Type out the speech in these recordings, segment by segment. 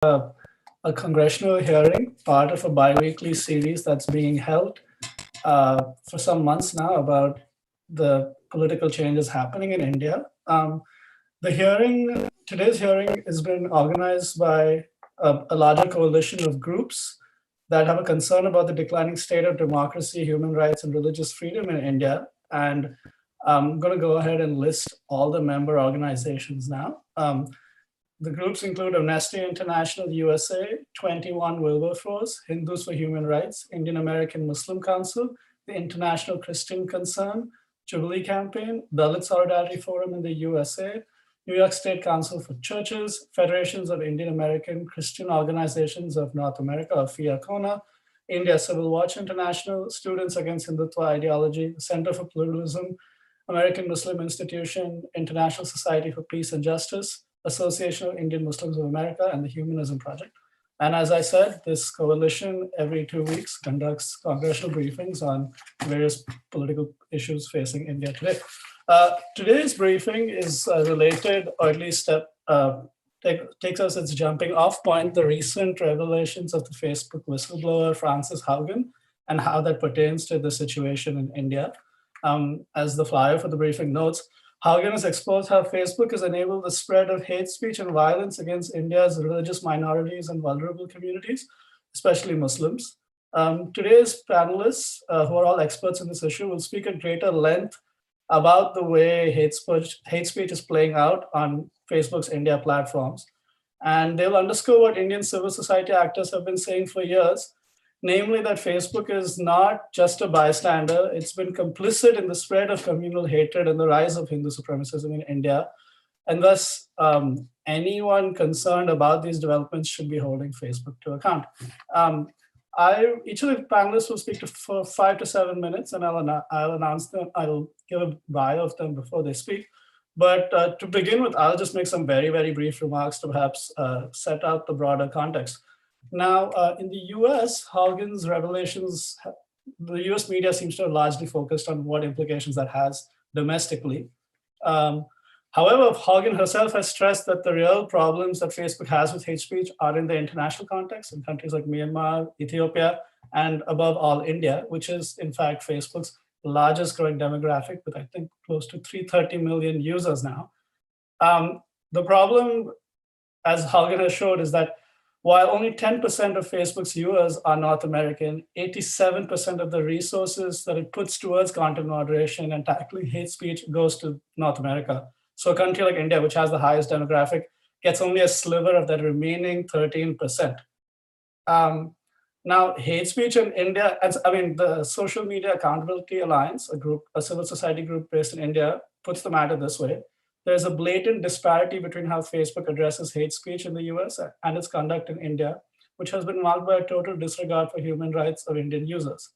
a congressional hearing, part of a biweekly series that's being held for some months now about the political changes happening in India. Today's hearing has been organized by a larger coalition of groups that have a concern about the declining state of democracy, human rights, and religious freedom in India. And I'm going to go ahead and list all the member organizations now. The groups include Amnesty International USA, 21 Wilberforce, Hindus for Human Rights, Indian American Muslim Council, the International Christian Concern, Jubilee Campaign, Dalit Solidarity Forum in the USA, New York State Council for Churches, Federations of Indian American Christian Organizations of North America, or FIACONA, India Civil Watch International, Students Against Hindutva Ideology, Center for Pluralism, American Muslim Institution, International Society for Peace and Justice, Association of Indian Muslims of America, and the Humanism Project. And as I said, this coalition every 2 weeks conducts congressional briefings on various political issues facing India today. Today's briefing is related, or at least takes us its jumping off point, the recent revelations of the Facebook whistleblower Frances Haugen and how that pertains to the situation in India. As the flyer for the briefing notes, Haugen has exposed how Facebook has enabled the spread of hate speech and violence against India's religious minorities and vulnerable communities, especially Muslims. Today's panelists, who are all experts in this issue, will speak at greater length about the way hate speech is playing out on Facebook's India platforms. And they'll underscore what Indian civil society actors have been saying for years, namely that Facebook is not just a bystander. It's been complicit in the spread of communal hatred and the rise of Hindu supremacism in India. And thus, anyone concerned about these developments should be holding Facebook to account. Each of the panelists will speak for 5 to 7 minutes, and I'll announce them. I'll give a bio of them before they speak. But to begin with, I'll just make some very, very brief remarks to perhaps set out the broader context. Now, in the US, Haugen's revelations, the US media seems to have largely focused on what implications that has domestically. However, Haugen herself has stressed that the real problems that Facebook has with hate speech are in the international context, in countries like Myanmar, Ethiopia, and above all, India, which is, in fact, Facebook's largest growing demographic with, I think, close to 330 million users now. The problem, as Haugen has showed, is that while only 10% of Facebook's users are North American, 87% of the resources that it puts towards content moderation and tackling hate speech goes to North America. So a country like India, which has the highest demographic, gets only a sliver of that remaining 13%. Now, hate speech in India, the Social Media Accountability Alliance, a civil society group based in India, puts the matter this way. There's a blatant disparity between how Facebook addresses hate speech in the US and its conduct in India, which has been marked by a total disregard for human rights of Indian users.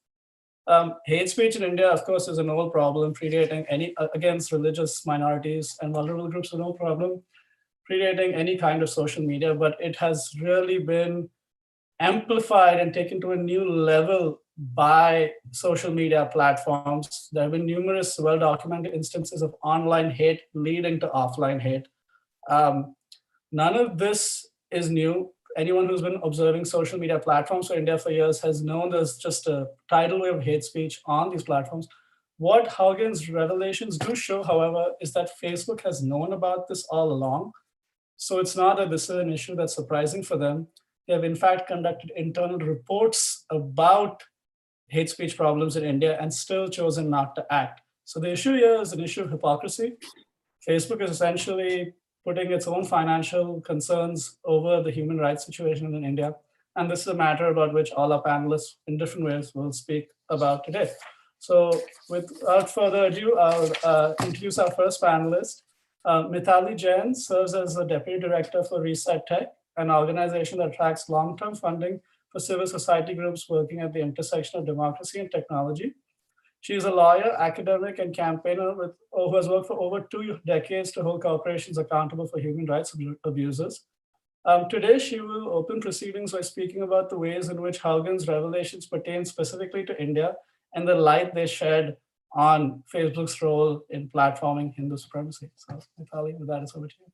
Hate speech in India, of course, is an old problem predating against religious minorities and vulnerable groups, is no problem predating any kind of social media, but it has really been amplified and taken to a new level by social media platforms. There have been numerous well-documented instances of online hate leading to offline hate. None of this is new. Anyone who's been observing social media platforms for India for years has known there's just a tidal wave of hate speech on these platforms. What Haugen's revelations do show, however, is that Facebook has known about this all along. So it's not that this is an issue that's surprising for them. They have in fact conducted internal reports about hate speech problems in India and still chosen not to act. So the issue here is an issue of hypocrisy. Facebook is essentially putting its own financial concerns over the human rights situation in India. And this is a matter about which all our panelists in different ways will speak about today. So without further ado, I'll introduce our first panelist. Mithali Jain serves as the Deputy Director for Reset Tech, an organization that tracks long-term funding for civil society groups working at the intersection of democracy and technology. She is a lawyer, academic, and campaigner who has worked for over 2 decades to hold corporations accountable for human rights abuses. Today, she will open proceedings by speaking about the ways in which Haugen's revelations pertain specifically to India and the light they shed on Facebook's role in platforming Hindu supremacy. So, Mithali, with that, it's over to you.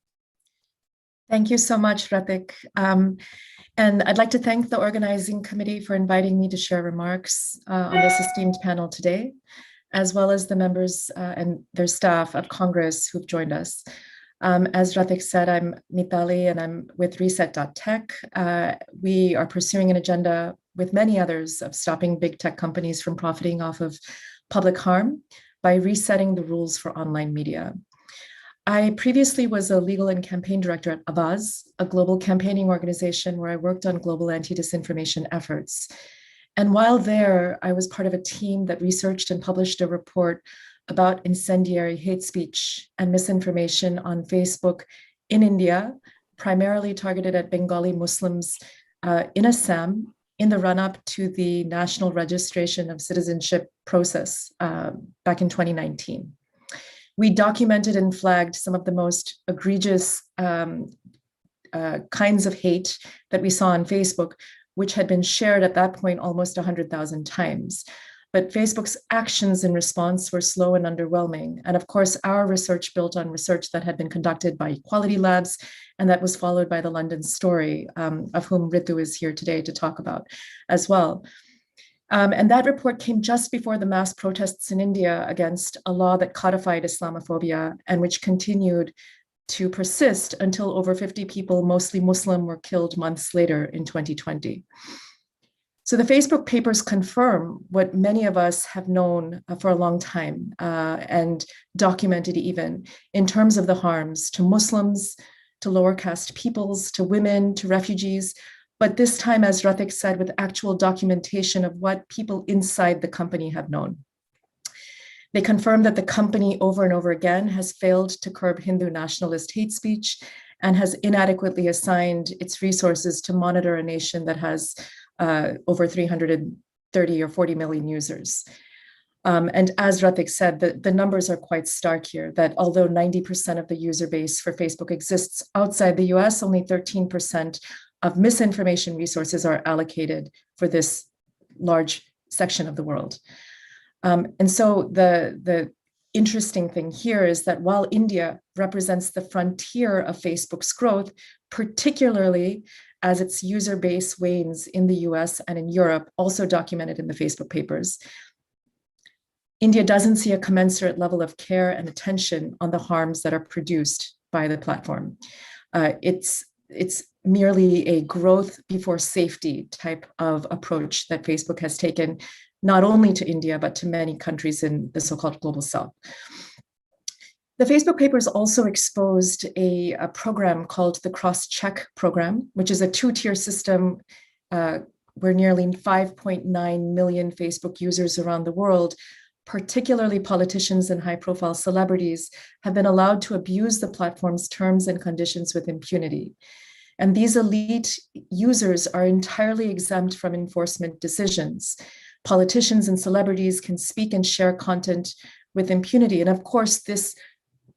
Thank you so much, Ratik. And I'd like to thank the organizing committee for inviting me to share remarks on this esteemed panel today, as well as the members and their staff of Congress who've joined us. As Ratik said, I'm Mitali and I'm with Reset.tech. We are pursuing an agenda with many others of stopping big tech companies from profiting off of public harm by resetting the rules for online media. I previously was a legal and campaign director at Avaz, a global campaigning organization where I worked on global anti-disinformation efforts. And while there, I was part of a team that researched and published a report about incendiary hate speech and misinformation on Facebook in India, primarily targeted at Bengali Muslims in Assam in the run-up to the National Registration of Citizenship process back in 2019. We documented and flagged some of the most egregious kinds of hate that we saw on Facebook, which had been shared at that point almost 100,000 times. But Facebook's actions in response were slow and underwhelming. And of course, our research built on research that had been conducted by Equality Labs, and that was followed by the London Story, of whom Ritu is here today to talk about as well. And that report came just before the mass protests in India against a law that codified Islamophobia and which continued to persist until over 50 people, mostly Muslim, were killed months later in 2020. So the Facebook papers confirm what many of us have known for a long time and documented even in terms of the harms to Muslims, to lower caste peoples, to women, to refugees, but this time, as Ratik said, with actual documentation of what people inside the company have known. They confirm that the company over and over again has failed to curb Hindu nationalist hate speech and has inadequately assigned its resources to monitor a nation that has over 330 or 40 million users. And as Ratik said, the numbers are quite stark here, that although 90% of the user base for Facebook exists outside the US, only 13% of misinformation resources are allocated for this large section of the world. And so the interesting thing here is that while India represents the frontier of Facebook's growth, particularly as its user base wanes in the US and in Europe, also documented in the Facebook papers, India doesn't see a commensurate level of care and attention on the harms that are produced by the platform. It's merely a growth before safety type of approach that Facebook has taken, not only to India, but to many countries in the so-called global south. The Facebook papers also exposed a program called the Cross-Check program, which is a two-tier system where nearly 5.9 million Facebook users around the world, particularly politicians and high-profile celebrities, have been allowed to abuse the platform's terms and conditions with impunity. And these elite users are entirely exempt from enforcement decisions. Politicians and celebrities can speak and share content with impunity. And of course, this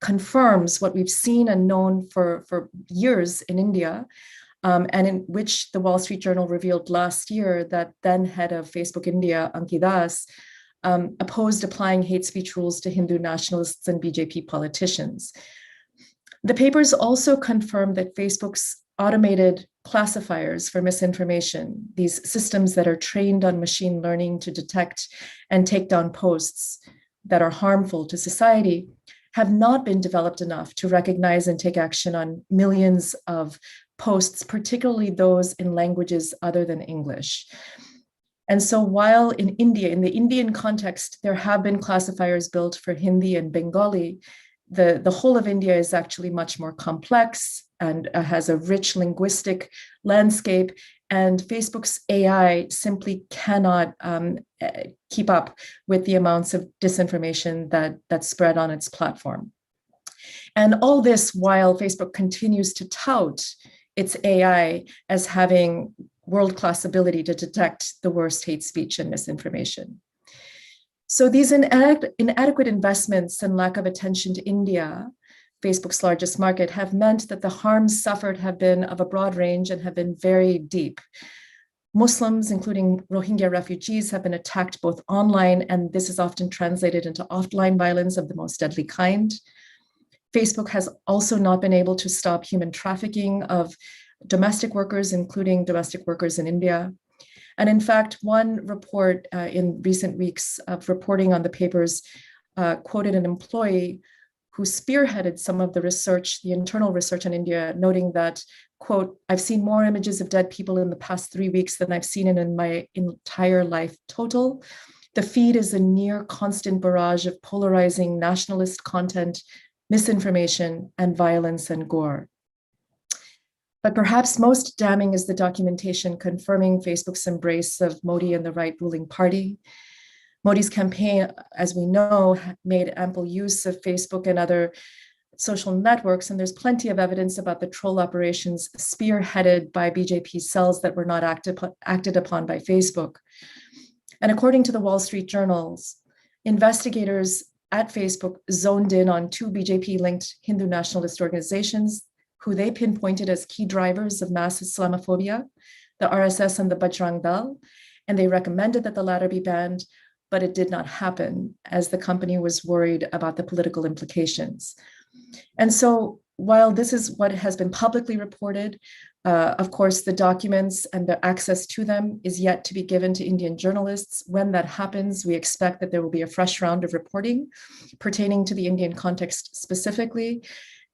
confirms what we've seen and known for years in India, and in which the Wall Street Journal revealed last year that then head of Facebook India, Ankit Das, opposed applying hate speech rules to Hindu nationalists and BJP politicians. The papers also confirmed that Facebook's automated classifiers for misinformation, these systems that are trained on machine learning to detect and take down posts that are harmful to society, have not been developed enough to recognize and take action on millions of posts, particularly those in languages other than English. And so while in India, in the Indian context, there have been classifiers built for Hindi and Bengali, the whole of India is actually much more complex and has a rich linguistic landscape. And Facebook's AI simply cannot keep up with the amounts of disinformation that spread on its platform. And all this while Facebook continues to tout its AI as having world-class ability to detect the worst hate speech and misinformation. So these inadequate investments and lack of attention to India, Facebook's largest market, have meant that the harms suffered have been of a broad range and have been very deep. Muslims, including Rohingya refugees, have been attacked both online, and this is often translated into offline violence of the most deadly kind. Facebook has also not been able to stop human trafficking of domestic workers, including domestic workers in India. And in fact, one report in recent weeks of reporting on the papers quoted an employee who spearheaded some of the research, the internal research in India, noting that, quote, "I've seen more images of dead people in the past 3 weeks than I've seen in my entire life total. The feed is a near constant barrage of polarizing nationalist content, misinformation, and violence and gore." But perhaps most damning is the documentation confirming Facebook's embrace of Modi and the right ruling party. Modi's campaign, as we know, made ample use of Facebook and other social networks, and there's plenty of evidence about the troll operations spearheaded by BJP cells that were not acted upon by Facebook. And according to the Wall Street Journals, investigators at Facebook zoned in on 2 BJP-linked Hindu nationalist organizations who they pinpointed as key drivers of mass Islamophobia, the RSS and the Bajrang Dal, and they recommended that the latter be banned, but it did not happen as the company was worried about the political implications. And so while this is what has been publicly reported, of course, the documents and the access to them is yet to be given to Indian journalists. When that happens, we expect that there will be a fresh round of reporting pertaining to the Indian context specifically.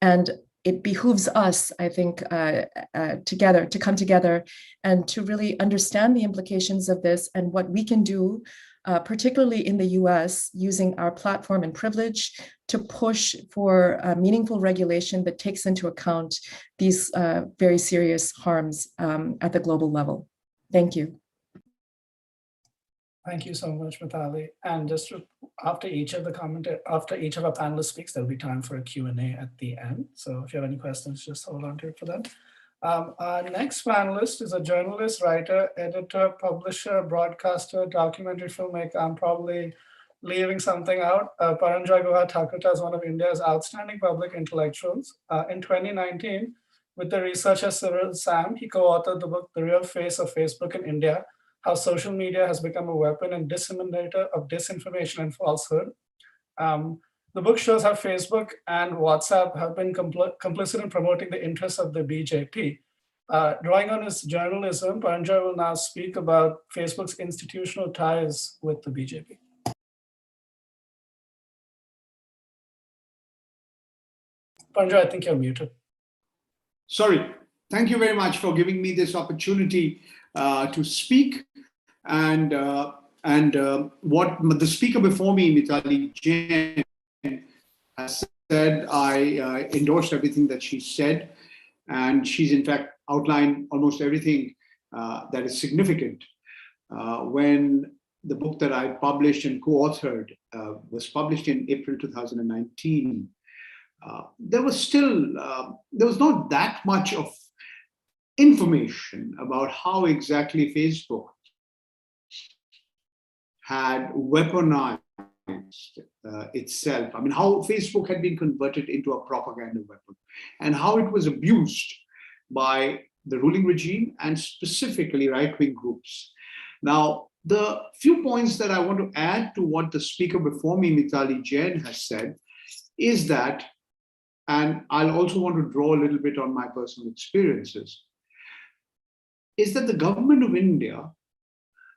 And it behooves us, I think, together to come together and to really understand the implications of this and what we can do, particularly in the US, using our platform and privilege to push for meaningful regulation that takes into account these very serious harms at the global level. Thank you. Thank you so much, Mithali. And just after each of our panelists speaks, there'll be time for a Q&A at the end. So if you have any questions, just hold on to it for that. Our next panelist is a journalist, writer, editor, publisher, broadcaster, documentary filmmaker. I'm probably leaving something out. Paranjoy Guha Thakurta is one of India's outstanding public intellectuals. In 2019, with the researcher Cyril Sam, he co-authored the book, The Real Face of Facebook in India, How Social Media Has Become a Weapon and Disseminator of Disinformation and Falsehood. The book shows how Facebook and WhatsApp have been complicit in promoting the interests of the BJP. Drawing on his journalism, Paranjoy will now speak about Facebook's institutional ties with the BJP. Paranjoy, I think you're muted. Sorry. Thank you very much for giving me this opportunity to speak. And what the speaker before me, Mithali Jain, has said, I endorsed everything that she said, and she's in fact outlined almost everything that is significant. When the book that I published and co-authored was published in April 2019, there was not that much of information about how exactly Facebook had weaponized itself. I mean, how Facebook had been converted into a propaganda weapon and how it was abused by the ruling regime and specifically right-wing groups. Now, the few points that I want to add to what the speaker before me, Mithali Jain, has said is that, and I'll also want to draw a little bit on my personal experiences, is that the government of India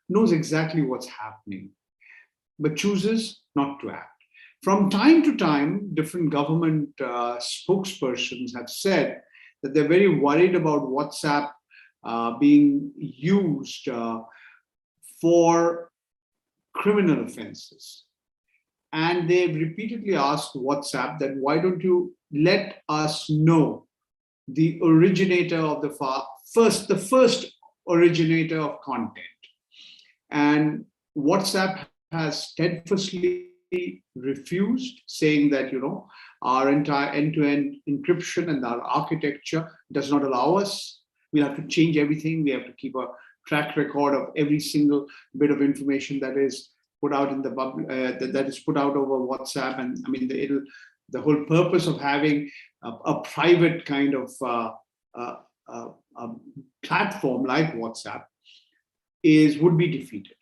knows exactly what's happening, but chooses not to act. From time to time, different government spokespersons have said that they're very worried about WhatsApp being used for criminal offenses. And they've repeatedly asked WhatsApp that, why don't you let us know the originator of the first originator of content? And WhatsApp has steadfastly refused, saying that, our entire end-to-end encryption and our architecture does not allow us. We'll have to change everything. We have to keep a track record of every single bit of information that is put out in the that is put out over WhatsApp. And I mean, the whole purpose of having a private kind of platform like WhatsApp would be defeated.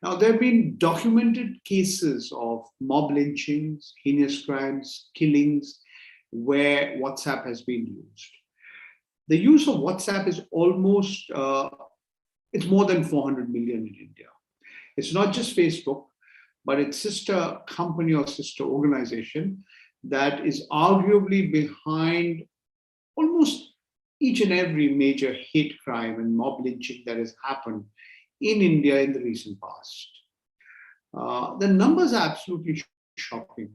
Now, there have been documented cases of mob lynchings, heinous crimes, killings, where WhatsApp has been used. The use of WhatsApp is almost, it's more than 400 million in India. It's not just Facebook, but its sister company or sister organization that is arguably behind almost each and every major hate crime and mob lynching that has happened in India in the recent past. The numbers are absolutely shocking,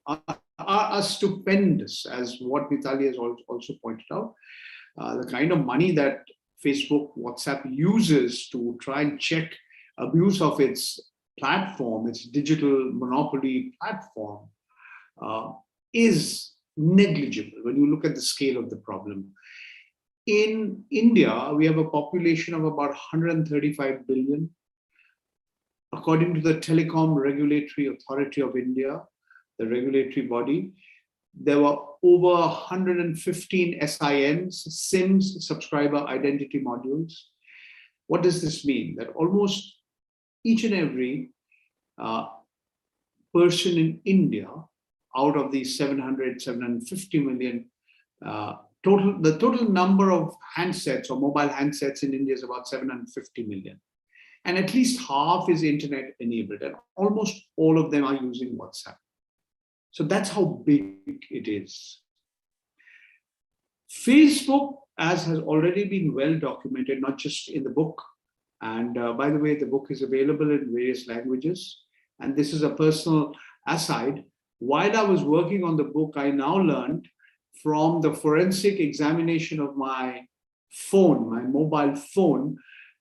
are stupendous, as what Mitali has also pointed out. The kind of money that Facebook, WhatsApp uses to try and check abuse of its platform, its digital monopoly platform, is negligible when you look at the scale of the problem. In India, we have a population of about 135 billion. According to the Telecom Regulatory Authority of India, the regulatory body, there were over 115 SIMs, subscriber identity modules. What does this mean? That almost each and every person in India, out of these 750 million, the total number of handsets or mobile handsets in India is about 750 million. And at least half is internet enabled, and almost all of them are using WhatsApp. So that's how big it is. Facebook, as has already been well documented, not just in the book, and by the way, the book is available in various languages. And this is a personal aside. While I was working on the book, I now learned from the forensic examination of my phone, my mobile phone,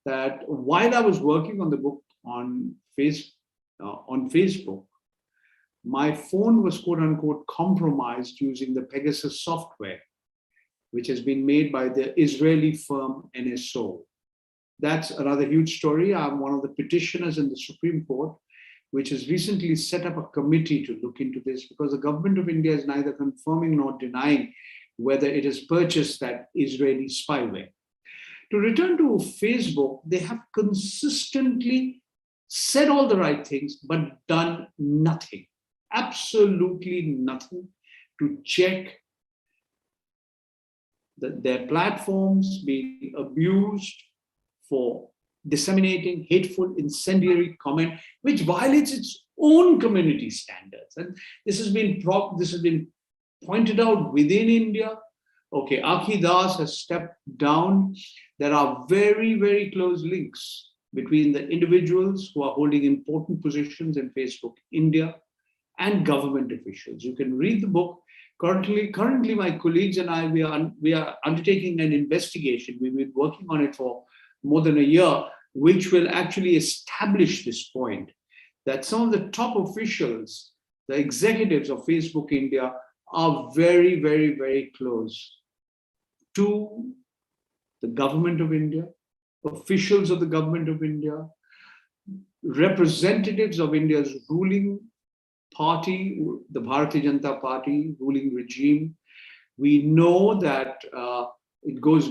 that while I was working on the book on Facebook, my phone was quote unquote compromised using the Pegasus software, which has been made by the Israeli firm NSO. That's another huge story. I'm one of the petitioners in the Supreme Court, which has recently set up a committee to look into this, because the government of India is neither confirming nor denying whether it has purchased that Israeli spyware. To return to Facebook, they have consistently said all the right things, but done nothing, absolutely nothing to check that their platforms being abused for disseminating hateful, incendiary comment, which violates its own community standards. And this has been pointed out within India. Okay, Akhi Das has stepped down. There are very, very close links between the individuals who are holding important positions in Facebook India and government officials. You can read the book. Currently, my colleagues and I, we are undertaking an investigation. We've been working on it for more than a year, which will actually establish this point, that some of the top officials, the executives of Facebook India, are very, very, very close to the government of India, officials of the government of India, representatives of India's ruling party, the Bharatiya Janata Party ruling regime. We know that it goes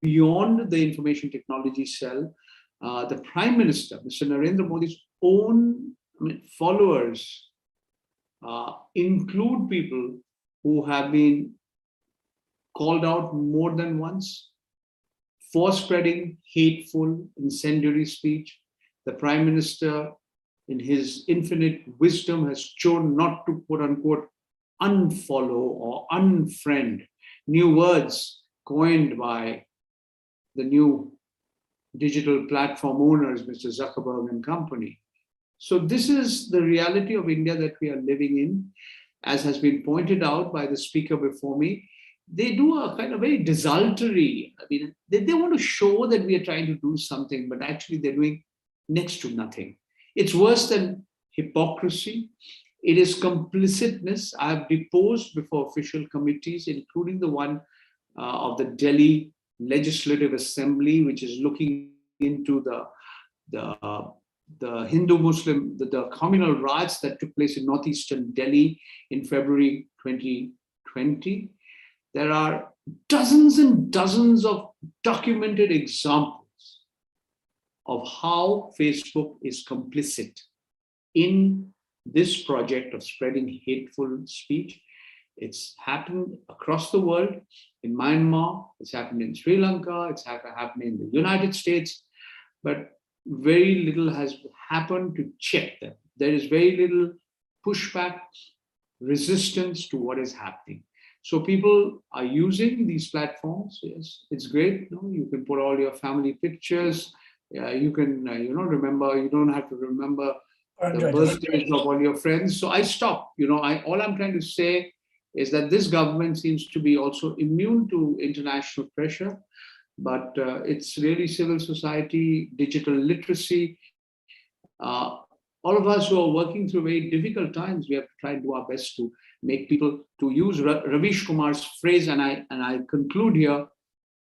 beyond the information technology cell. The Prime Minister, Mr. Narendra Modi's own followers include people who have been called out more than once for spreading hateful, incendiary speech. The Prime Minister, in his infinite wisdom, has chosen not to, quote unquote, unfollow or unfriend, new words coined by the new digital platform owners, Mr. Zuckerberg and company. So this is the reality of India that we are living in. As has been pointed out by the speaker before me, they do a kind of very desultory, they want to show that we are trying to do something, but actually they're doing next to nothing. It's worse than hypocrisy. It is complicitness. I have deposed before official committees, including the one of the Delhi Legislative Assembly, which is looking into the Hindu-Muslim, the communal riots that took place in northeastern Delhi in February 2020. There are dozens and dozens of documented examples of how Facebook is complicit in this project of spreading hateful speech. It's happened across the world, in Myanmar, it's happened in Sri Lanka, it's happened in the United States, but very little has happened to check them. There is very little pushback, resistance to what is happening. So people are using these platforms. Yes, it's great. You can put all your family pictures. You can, remember. You don't have to remember the birthdays of all your friends. So I stop. All I'm trying to say is that this government seems to be also immune to international pressure, but it's really civil society, digital literacy. All of us who are working through very difficult times, we have to try and do our best to make people, to use Ravish Kumar's phrase, and I conclude here,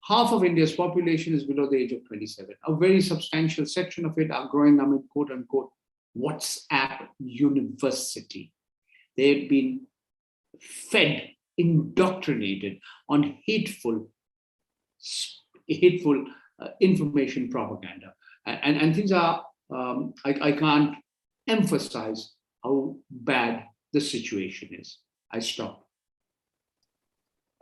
half of India's population is below the age of 27. A very substantial section of it are growing up in quote unquote WhatsApp university. They've been fed, indoctrinated on hateful information propaganda. And things are, I can't emphasize how bad the situation is. I stop.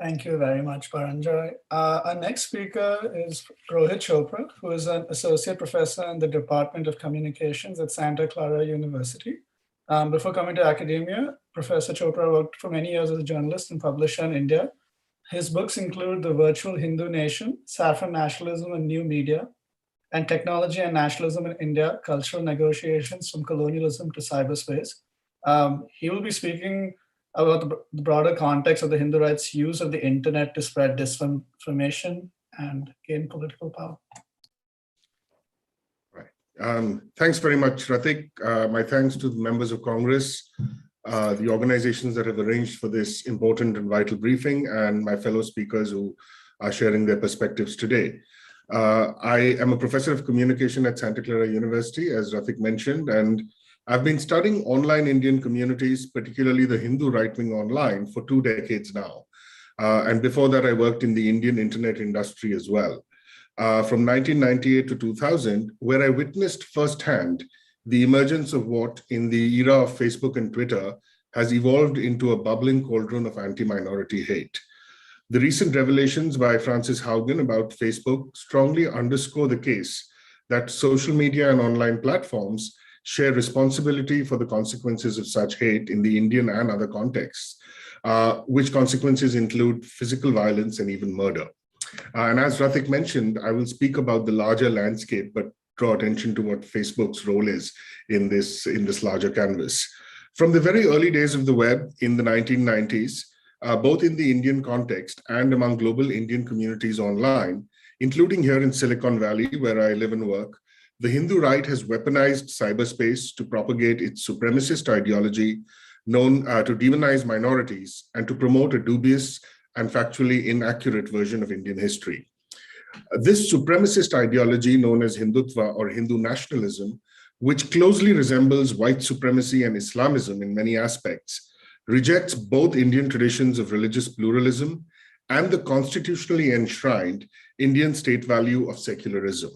Thank you very much, Paranjoy. Our next speaker is Rohit Chopra, who is an associate professor in the Department of Communications at Santa Clara University. Before coming to academia, Professor Chopra worked for many years as a journalist and publisher in India. His books include The Virtual Hindu Nation, Saffron Nationalism and New Media, and Technology and Nationalism in India, Cultural Negotiations from Colonialism to Cyberspace. He will be speaking about the broader context of the Hindu rights use of the internet to spread disinformation and gain political power. Right. Thanks very much, Ratik. My thanks to the members of Congress, the organizations that have arranged for this important and vital briefing, and my fellow speakers who are sharing their perspectives today. I am a professor of communication at Santa Clara University, as Ratik mentioned, and I've been studying online Indian communities, particularly the Hindu right-wing online, for 2 decades now. And before that, I worked in the Indian internet industry as well. From 1998 to 2000, where I witnessed firsthand the emergence of what in the era of Facebook and Twitter has evolved into a bubbling cauldron of anti-minority hate. The recent revelations by Francis Haugen about Facebook strongly underscore the case that social media and online platforms share responsibility for the consequences of such hate in the Indian and other contexts, which consequences include physical violence and even murder. And as Ratik mentioned, I will speak about the larger landscape, but draw attention to what Facebook's role is in this larger canvas. From the very early days of the web in the 1990s, both in the Indian context and among global Indian communities online, including here in Silicon Valley, where I live and work, the Hindu right has weaponized cyberspace to propagate its supremacist ideology known to demonize minorities and to promote a dubious and factually inaccurate version of Indian history. This supremacist ideology known as Hindutva or Hindu nationalism, which closely resembles white supremacy and Islamism in many aspects, rejects both Indian traditions of religious pluralism and the constitutionally enshrined Indian state value of secularism.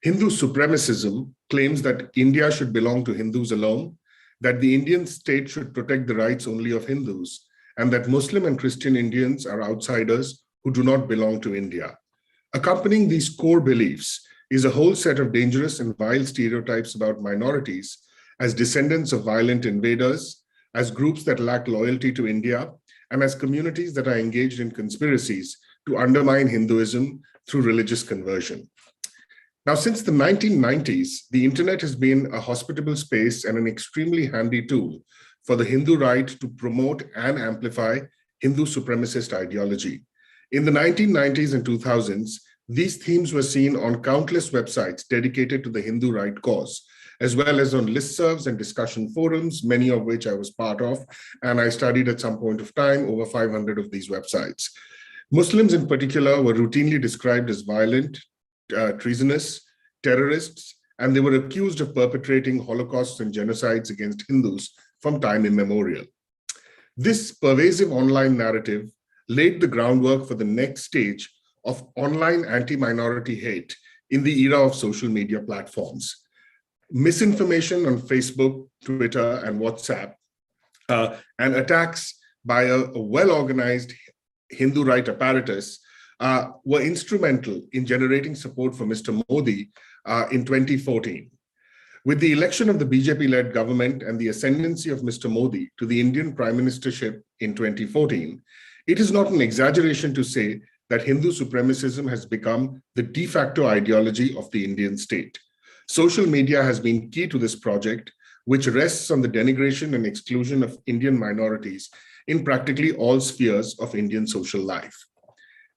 Hindu supremacism claims that India should belong to Hindus alone, that the Indian state should protect the rights only of Hindus, and that Muslim and Christian Indians are outsiders who do not belong to India. Accompanying these core beliefs is a whole set of dangerous and vile stereotypes about minorities as descendants of violent invaders, as groups that lack loyalty to India, and as communities that are engaged in conspiracies to undermine Hinduism through religious conversion. Now, since the 1990s, the internet has been a hospitable space and an extremely handy tool for the Hindu right to promote and amplify Hindu supremacist ideology. In the 1990s and 2000s, these themes were seen on countless websites dedicated to the Hindu right cause, as well as on listservs and discussion forums, many of which I was part of, and I studied at some point of time over 500 of these websites. Muslims in particular were routinely described as violent, treasonous, terrorists, and they were accused of perpetrating holocausts and genocides against Hindus from time immemorial. This pervasive online narrative laid the groundwork for the next stage of online anti-minority hate in the era of social media platforms. Misinformation on Facebook, Twitter, and WhatsApp, and attacks by a well-organized Hindu right apparatus were instrumental in generating support for Mr. Modi in 2014. With the election of the BJP-led government and the ascendancy of Mr. Modi to the Indian Prime Ministership in 2014, it is not an exaggeration to say that Hindu supremacism has become the de facto ideology of the Indian state. Social media has been key to this project, which rests on the denigration and exclusion of Indian minorities in practically all spheres of Indian social life.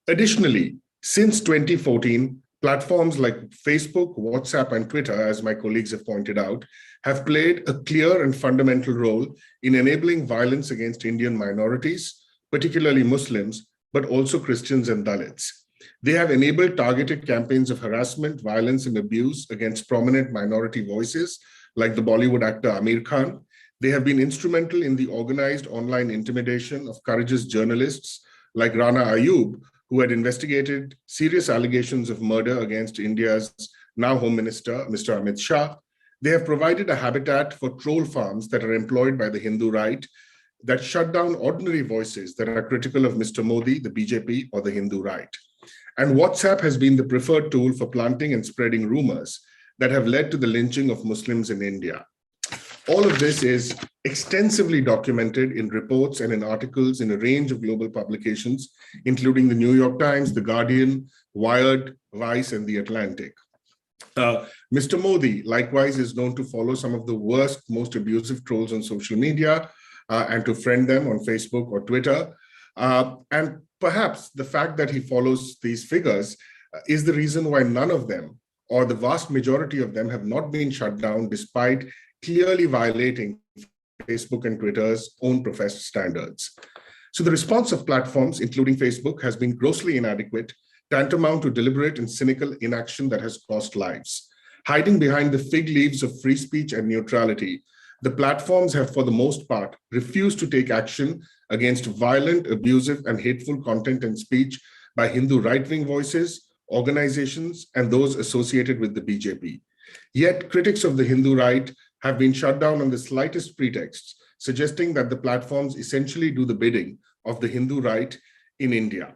Additionally, since 2014, platforms like Facebook, WhatsApp, and Twitter, as my colleagues have pointed out, have played a clear and fundamental role in enabling violence against Indian minorities, particularly Muslims, but also Christians and Dalits. They have enabled targeted campaigns of harassment, violence, and abuse against prominent minority voices, like the Bollywood actor Amir Khan. They have been instrumental in the organized online intimidation of courageous journalists like Rana Ayub, who had investigated serious allegations of murder against India's now Home Minister, Mr. Amit Shah. They have provided a habitat for troll farms that are employed by the Hindu right that shut down ordinary voices that are critical of Mr. Modi, the BJP, or the Hindu right. And WhatsApp has been the preferred tool for planting and spreading rumors that have led to the lynching of Muslims in India. All of this is extensively documented in reports and in articles in a range of global publications, including the New York Times, The Guardian, Wired, Vice, and The Atlantic. Mr. Modi, likewise, is known to follow some of the worst, most abusive trolls on social media and to friend them on Facebook or Twitter. And perhaps the fact that he follows these figures is the reason why none of them, or the vast majority of them, have not been shut down despite clearly violating Facebook and Twitter's own professed standards. So the response of platforms, including Facebook, has been grossly inadequate, tantamount to deliberate and cynical inaction that has cost lives. Hiding behind the fig leaves of free speech and neutrality, the platforms have, for the most part, refused to take action against violent, abusive, and hateful content and speech by Hindu right-wing voices, organizations, and those associated with the BJP. Yet critics of the Hindu right have been shut down on the slightest pretexts, suggesting that the platforms essentially do the bidding of the Hindu right in India.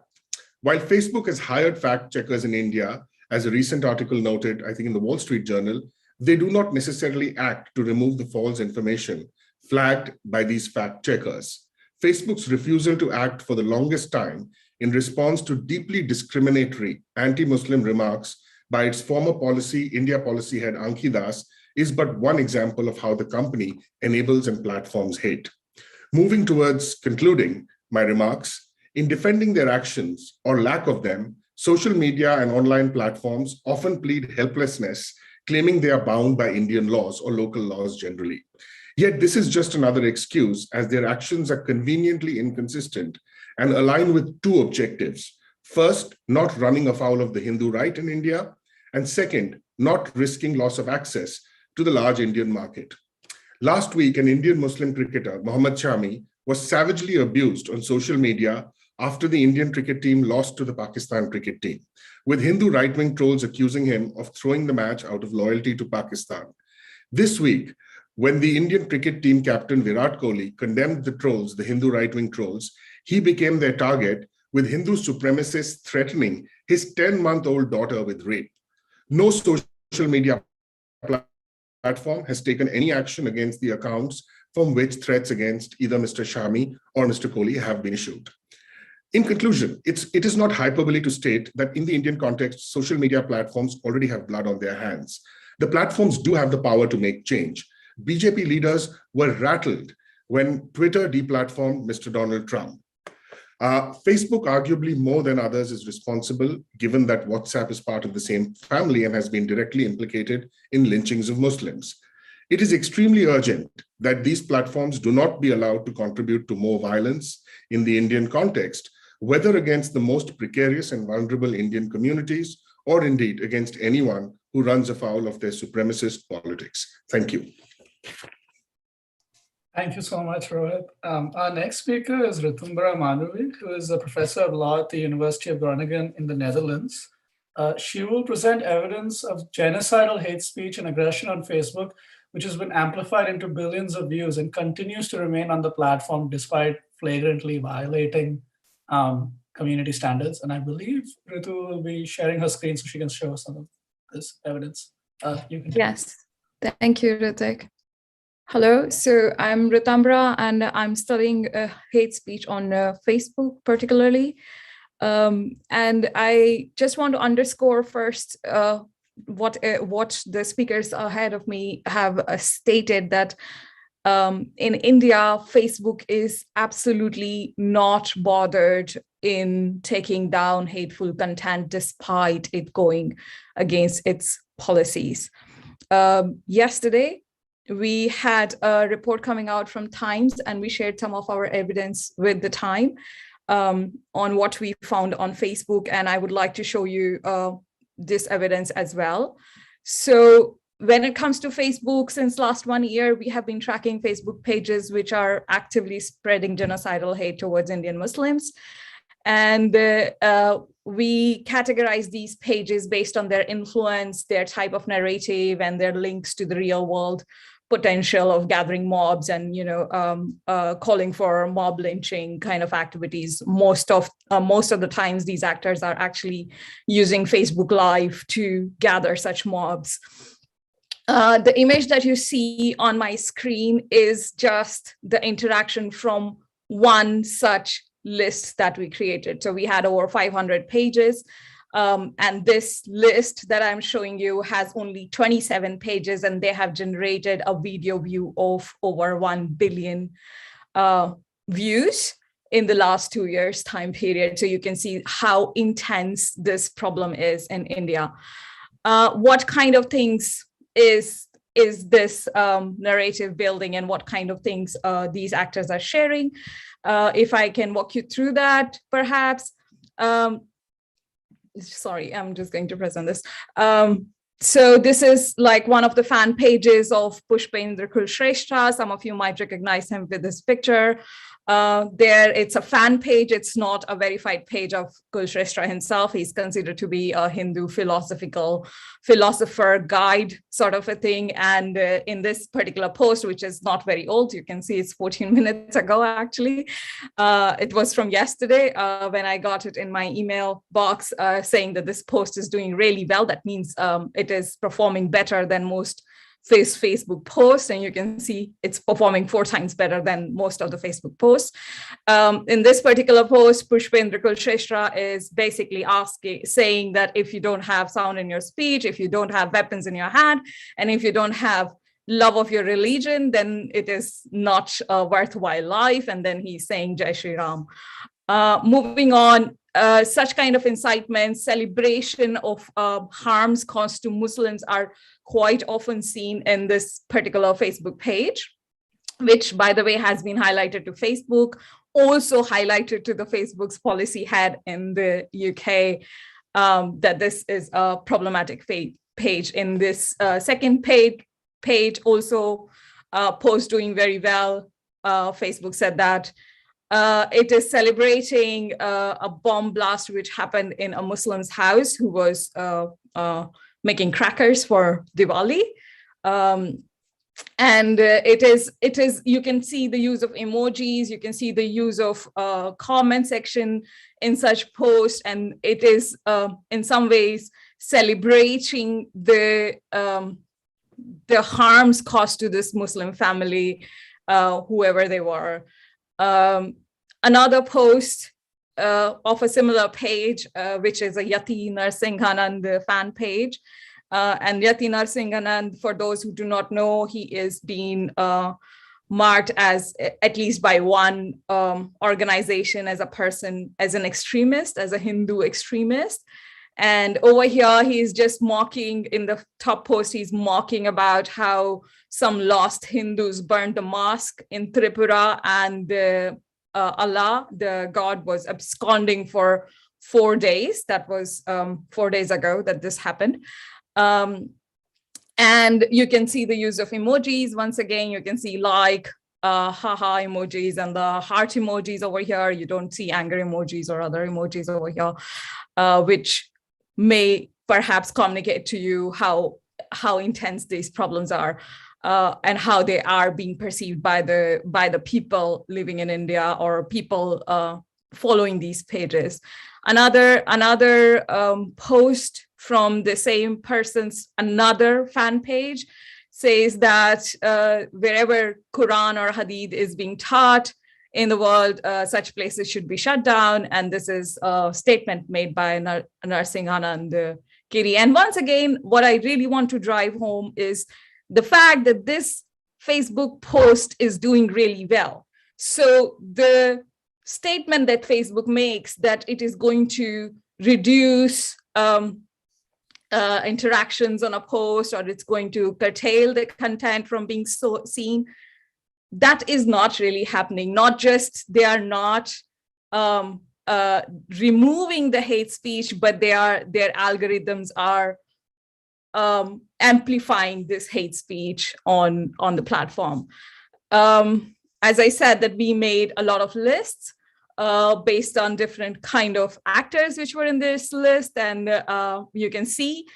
While Facebook has hired fact checkers in India, as a recent article noted, I think in the Wall Street Journal, they do not necessarily act to remove the false information flagged by these fact checkers. Facebook's refusal to act for the longest time in response to deeply discriminatory anti-Muslim remarks by its former India policy head Anki Das is but one example of how the company enables and platforms hate. Moving towards concluding my remarks, in defending their actions or lack of them, social media and online platforms often plead helplessness, claiming they are bound by Indian laws or local laws generally. Yet this is just another excuse, as their actions are conveniently inconsistent and align with two objectives. First, not running afoul of the Hindu right in India, and second, not risking loss of access to the large Indian market. Last week, an Indian Muslim cricketer, Mohammad Shami, was savagely abused on social media after the Indian cricket team lost to the Pakistan cricket team, with Hindu right-wing trolls accusing him of throwing the match out of loyalty to Pakistan. This week, when the Indian cricket team captain Virat Kohli condemned the trolls, the Hindu right-wing trolls, he became their target, with Hindu supremacists threatening his 10-month-old daughter with rape. No social media platform has taken any action against the accounts from which threats against either Mr. Shami or Mr. Kohli have been issued. In conclusion, it is not hyperbole to state that in the Indian context, social media platforms already have blood on their hands. The platforms do have the power to make change. BJP leaders were rattled when Twitter deplatformed Mr. Donald Trump. Facebook, arguably more than others, is responsible, given that WhatsApp is part of the same family and has been directly implicated in lynchings of Muslims. It is extremely urgent that these platforms do not be allowed to contribute to more violence in the Indian context, whether against the most precarious and vulnerable Indian communities, or indeed against anyone who runs afoul of their supremacist politics. Thank you. Thank you so much, Rohit. Our next speaker is Ritumbara Manovic, who is a professor of law at the University of Groningen in the Netherlands. She will present evidence of genocidal hate speech and aggression on Facebook which has been amplified into billions of views and continues to remain on the platform despite flagrantly violating community standards. And I believe Ritu will be sharing her screen so she can show some of this evidence. You can. Yes, thank you, Ritik. Hello, so I'm Ritambra and I'm studying hate speech on Facebook particularly. And I just want to underscore first what the speakers ahead of me have stated, that in India, Facebook is absolutely not bothered in taking down hateful content despite it going against its policies. Yesterday, we had a report coming out from Times, and we shared some of our evidence with the Time on what we found on Facebook. And I would like to show you this evidence as well. So when it comes to Facebook, since last 1 year, we have been tracking Facebook pages which are actively spreading genocidal hate towards Indian Muslims. And we categorize these pages based on their influence, their type of narrative, and their links to the real world potential of gathering mobs and, calling for mob lynching kind of activities. Most of the times, these actors are actually using Facebook Live to gather such mobs. The image that you see on my screen is just the interaction from one such list that we created. So we had over 500 pages. And this list that I'm showing you has only 27 pages, and they have generated a video view of over 1 billion views in the last 2 years time period. So you can see how intense this problem is in India. What kind of things is this narrative building, and what kind of things these actors are sharing? If I can walk you through that, perhaps. Sorry, I'm just going to present this. So this is like one of the fan pages of Pushpendra Kulshrestha. Some of you might recognize him with this picture. There, it's a fan page. It's not a verified page of Kulshrestha himself. He's considered to be a Hindu philosopher guide sort of a thing. And in this particular post, which is not very old, you can see it's 14 minutes ago, actually. It was from yesterday when I got it in my email box saying that this post is doing really well. That means it is performing better than most Facebook posts, and you can see it's performing 4 times better than most of the Facebook posts. In this particular post, Pushpendra Kulshrestha is basically saying that if you don't have sound in your speech, if you don't have weapons in your hand, and if you don't have love of your religion, then it is not a worthwhile life. And then he's saying Jai Shri Ram. Moving on, such kind of incitement, celebration of harms caused to Muslims are quite often seen in this particular Facebook page, which, by the way, has been highlighted to Facebook, also highlighted to the Facebook's policy head in the UK, that this is a problematic page. In this second page also post doing very well. Facebook said that it is celebrating a bomb blast which happened in a Muslim's house who was making crackers for Diwali. And it is, you can see the use of emojis, you can see the use of comment section in such posts, and it is in some ways celebrating the harms caused to this Muslim family, whoever they were. Another post of a similar page, which is a Yati Narsinghanand fan page. And Yati Narsinghanand, for those who do not know, he is being marked as, at least by one organization, as a person, as an extremist, as a Hindu extremist. And over here, he's just mocking, in the top post, he's mocking about how some lost Hindus burned the mosque in Tripura, and Allah, the god, was absconding for 4 days. That was 4 days ago that this happened. And you can see the use of emojis. Once again, you can see like haha emojis and the heart emojis over here. You don't see anger emojis or other emojis over here, which may perhaps communicate to you how intense these problems are. and how they are being perceived by the people living in India or people following these pages. Another post from the same person's another fan page says that wherever Quran or Hadith is being taught in the world, such places should be shut down. And this is a statement made by Narsinganand Giri. And once again, what I really want to drive home is the fact that this Facebook post is doing really well. So the statement that Facebook makes that it is going to reduce interactions on a post, or it's going to curtail the content from being seen, that is not really happening. Not just they are not removing the hate speech, but their algorithms are amplifying this hate speech on the platform. As I said, that we made a lot of lists based on different kind of actors which were in this list. And you can see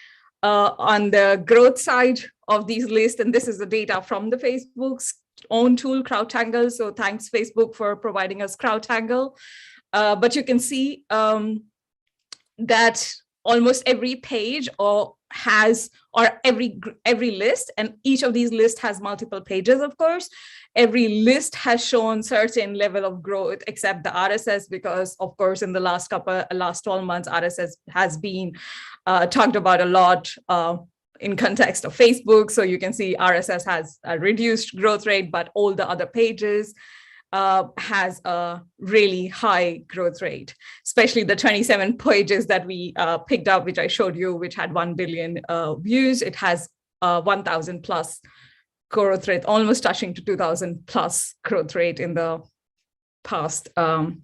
on the growth side of these lists, and this is the data from the Facebook's own tool, CrowdTangle. So thanks, Facebook, for providing us CrowdTangle. But you can see that almost every page every list, and each of these lists has multiple pages, of course. Every list has shown certain level of growth, except the RSS, because of course in the last 12 months, RSS has been talked about a lot in context of Facebook. So you can see RSS has a reduced growth rate, but all the other pages has a really high growth rate, especially the 27 pages that we picked up, which I showed you, which had 1 billion views. It has 1,000 plus growth rate, almost touching to 2,000 plus growth rate in the past. Then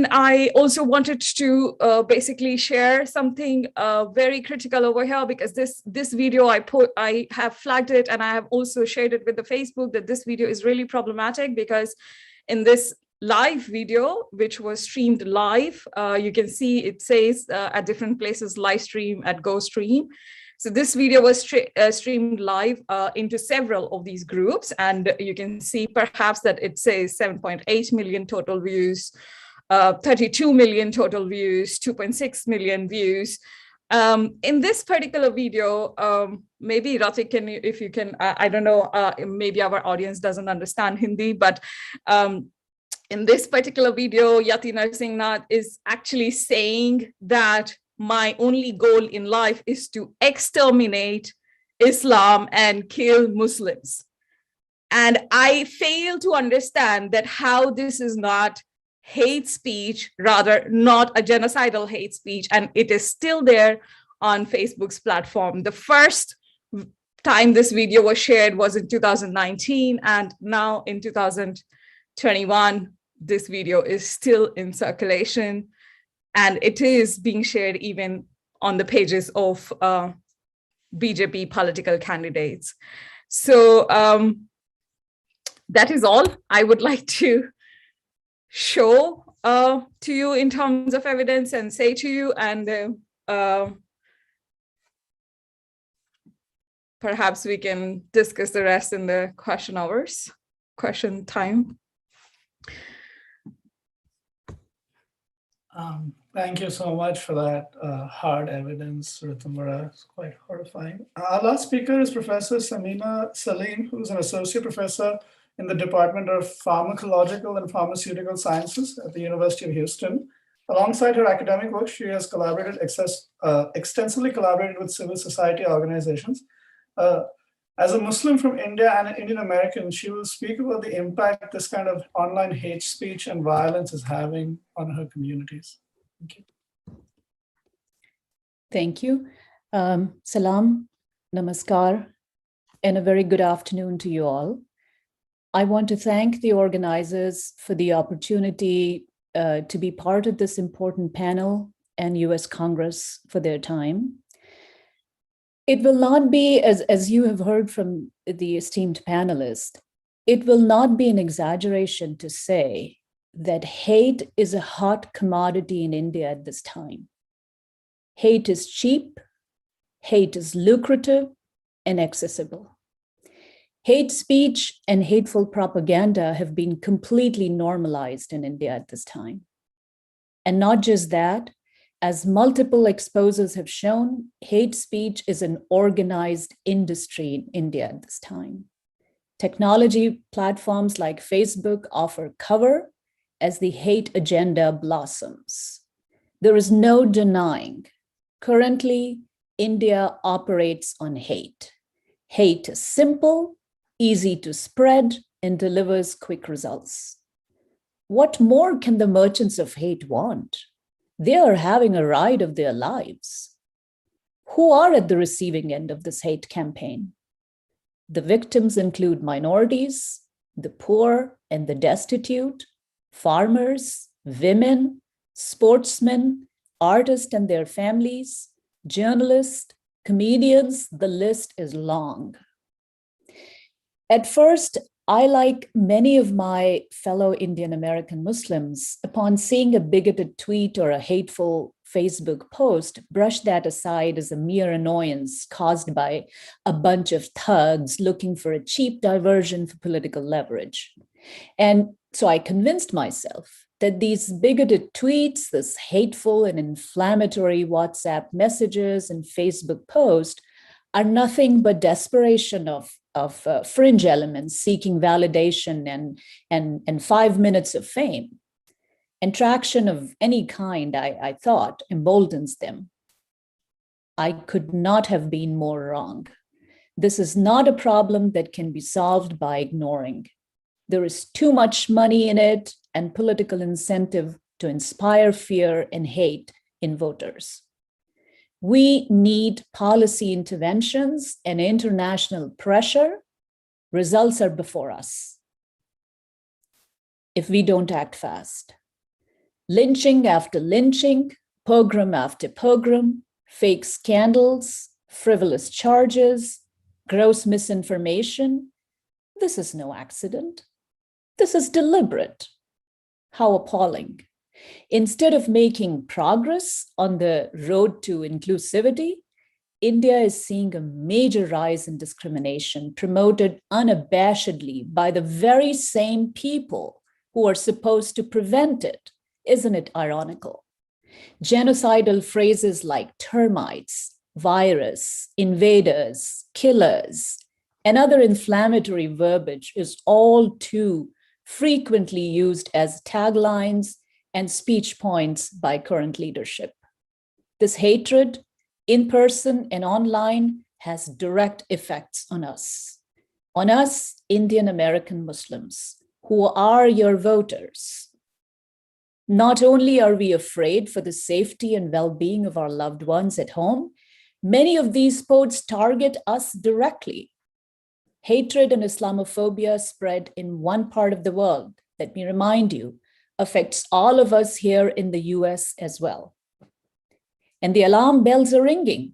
I also wanted to basically share something very critical over here, because this video I have flagged it, and I have also shared it with the Facebook, that this video is really problematic, because in this live video, which was streamed live, you can see it says at different places live stream at Go Stream. So this video was streamed live into several of these groups, and you can see perhaps that it says 7.8 million total views, 32 million total views, 2.6 million views. In this particular video, maybe Ratik, if you can, I don't know, maybe our audience doesn't understand Hindi, but in this particular video, Yati Narsingnath is actually saying that my only goal in life is to exterminate Islam and kill Muslims. And I fail to understand that how this is not hate speech, rather not a genocidal hate speech, and it is still there on Facebook's platform. The first time this video was shared was in 2019, and now in 2021, this video is still in circulation. And it is being shared even on the pages of BJP political candidates. So that is all I would like to show to you in terms of evidence and say to you. And perhaps we can discuss the rest in the question time. Thank you so much for that hard evidence, Ritamara. It's quite horrifying. Our last speaker is Professor Samina Salim, who's an associate professor in the Department of Pharmacological and Pharmaceutical Sciences at the University of Houston. Alongside her academic work, she has extensively collaborated with civil society organizations. As a Muslim from India and an Indian American, she will speak about the impact this kind of online hate speech and violence is having on her communities. Thank you. Thank you. Salam, namaskar, and a very good afternoon to you all. I want to thank the organizers for the opportunity to be part of this important panel, and US Congress for their time. It will not be, as you have heard from the esteemed panelists, it will not be an exaggeration to say that hate is a hot commodity in India at this time. Hate is cheap, hate is lucrative, and accessible. Hate speech and hateful propaganda have been completely normalized in India at this time. And not just that, as multiple exposures have shown, hate speech is an organized industry in India at this time. Technology platforms like Facebook offer cover as the hate agenda blossoms. There is no denying, currently, India operates on hate. Hate is simple, easy to spread, and delivers quick results. What more can the merchants of hate want? They are having a ride of their lives. Who are at the receiving end of this hate campaign? The victims include minorities, the poor and the destitute, farmers, women, sportsmen, artists and their families, journalists, comedians, the list is long. At first, I, like many of my fellow Indian American Muslims, upon seeing a bigoted tweet or a hateful Facebook post, brushed that aside as a mere annoyance caused by a bunch of thugs looking for a cheap diversion for political leverage. And so I convinced myself that these bigoted tweets, this hateful and inflammatory WhatsApp messages and Facebook posts are nothing but desperation of fringe elements seeking validation and 5 minutes of fame. And traction of any kind, I thought, emboldens them. I could not have been more wrong. This is not a problem that can be solved by ignoring. There is too much money in it and political incentive to inspire fear and hate in voters. We need policy interventions and international pressure. Results are before us if we don't act fast. Lynching after lynching, pogrom after pogrom, fake scandals, frivolous charges, gross misinformation. This is no accident. This is deliberate. How appalling. Instead of making progress on the road to inclusivity, India is seeing a major rise in discrimination promoted unabashedly by the very same people who are supposed to prevent it. Isn't it ironical? Genocidal phrases like termites, virus, invaders, killers, and other inflammatory verbiage is all too frequently used as taglines and speech points by current leadership. This hatred, in person and online, has direct effects on us, Indian American Muslims, who are your voters. Not only are we afraid for the safety and well-being of our loved ones at home, many of these posts target us directly. Hatred and Islamophobia spread in one part of the world, let me remind you, affects all of us here in the US as well. And the alarm bells are ringing,